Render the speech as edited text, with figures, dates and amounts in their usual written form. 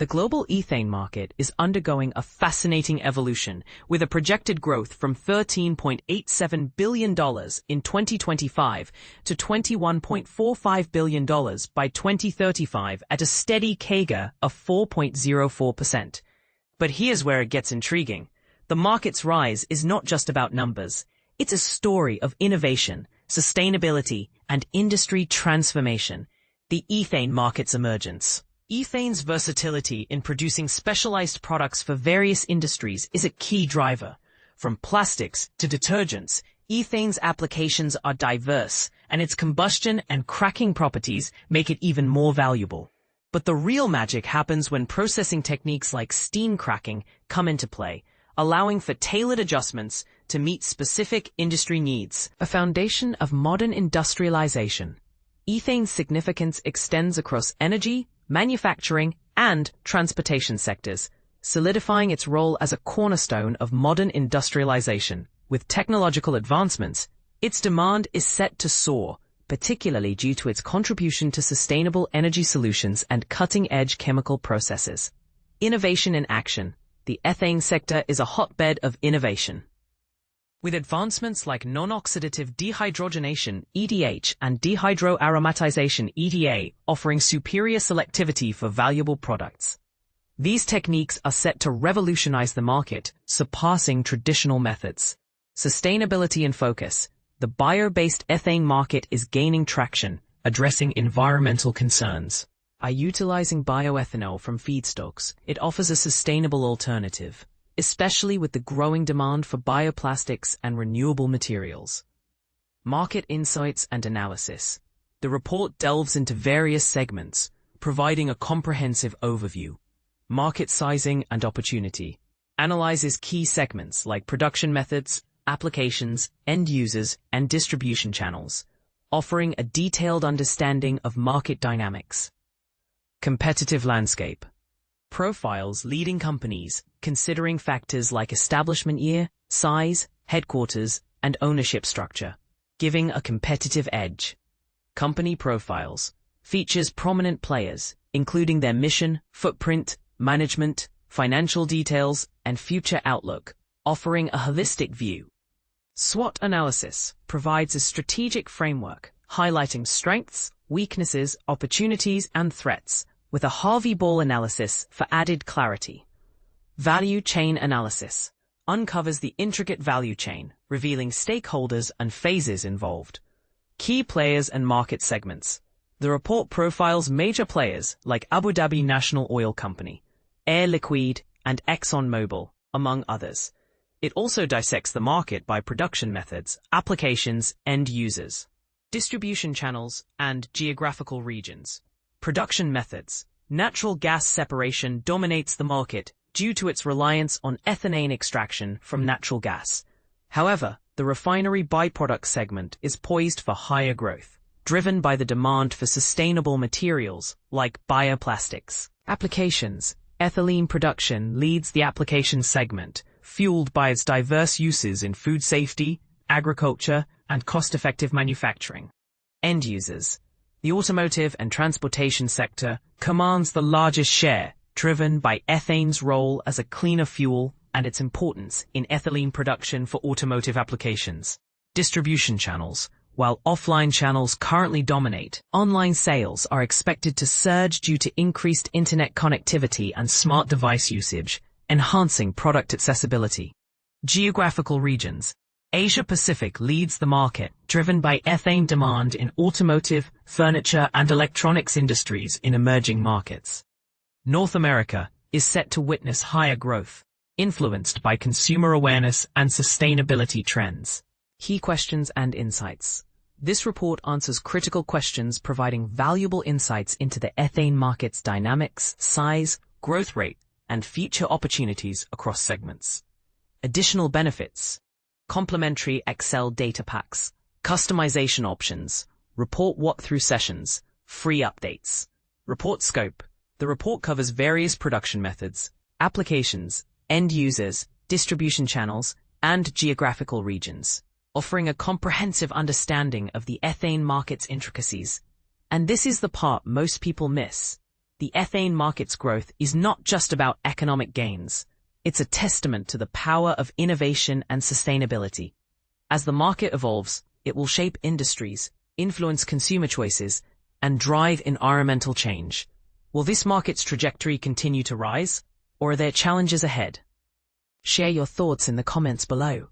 The global ethane market is undergoing a fascinating evolution, with a projected growth from $13.87 billion in 2025 to $21.45 billion by 2035 at a steady CAGR of 4.04%. But here's where it gets intriguing. The market's rise is not just about numbers. It's a story of innovation, sustainability, and industry transformation. The ethane market's emergence. Ethane's versatility in producing specialized products for various industries is a key driver. From plastics to detergents, ethane's applications are diverse, and its combustion and cracking properties make it even more valuable. But the real magic happens when processing techniques like steam cracking come into play, allowing for tailored adjustments to meet specific industry needs. A foundation of modern industrialization. Ethane's significance extends across energy, manufacturing, and transportation sectors, solidifying its role as a cornerstone of modern industrialization. With technological advancements, its demand is set to soar, particularly due to its contribution to sustainable energy solutions and cutting-edge chemical processes. Innovation in action. The ethane sector is a hotbed of innovation. With advancements like non-oxidative dehydrogenation (EDH) and dehydroaromatization (EDA) offering superior selectivity for valuable products. These techniques are set to revolutionize the market, surpassing traditional methods. Sustainability in focus. The bio-based ethane market is gaining traction, addressing environmental concerns. By utilizing bioethanol from feedstocks, it offers a sustainable alternative, especially with the growing demand for bioplastics and renewable materials. Market insights and analysis. The report delves into various segments, providing a comprehensive overview. Market sizing and opportunity. Analyzes key segments like production methods, applications, end users, and distribution channels, offering a detailed understanding of market dynamics. Competitive landscape. Profiles leading companies, considering factors like establishment year, size, headquarters, and ownership structure, giving a competitive edge. Company profiles. Features prominent players, including their mission, footprint, management, financial details, and future outlook, offering a holistic view. SWOT analysis provides a strategic framework, highlighting strengths, weaknesses, opportunities, and threats, with a Harvey Ball analysis for added clarity. Value chain analysis uncovers the intricate value chain, revealing stakeholders and phases involved. Key players and market segments. The report profiles major players like Abu Dhabi National Oil Company, Air Liquide, and ExxonMobil, among others. It also dissects the market by production methods, applications, end users, distribution channels, and geographical regions. Production methods. Natural gas separation dominates the market due to its reliance on ethane extraction from natural gas. However, the refinery byproduct segment is poised for higher growth, driven by the demand for sustainable materials like bioplastics. Applications. Ethylene production leads the application segment, fueled by its diverse uses in food safety, agriculture, and cost-effective manufacturing. End users. The automotive and transportation sector commands the largest share, driven by ethane's role as a cleaner fuel and its importance in ethylene production for automotive applications. Distribution channels. While offline channels currently dominate, online sales are expected to surge due to increased internet connectivity and smart device usage, enhancing product accessibility. Geographical regions. Asia-Pacific leads the market, driven by ethane demand in automotive, furniture, and electronics industries in emerging markets. North America is set to witness higher growth, influenced by consumer awareness and sustainability trends. Key questions and insights. This report answers critical questions, providing valuable insights into the ethane market's dynamics, size, growth rate, and future opportunities across segments. Additional benefits. Complementary Excel data packs, customization options, report walkthrough sessions, free updates. Report scope. The report covers various production methods, applications, end users, distribution channels, and geographical regions, offering a comprehensive understanding of the ethane market's intricacies. And this is the part most people miss. the ethane market's growth is not just about economic gains. It's a testament to the power of innovation and sustainability. As the market evolves, it will shape industries, influence consumer choices, and drive environmental change. Will this market's trajectory continue to rise, or are there challenges ahead? Share your thoughts in the comments below.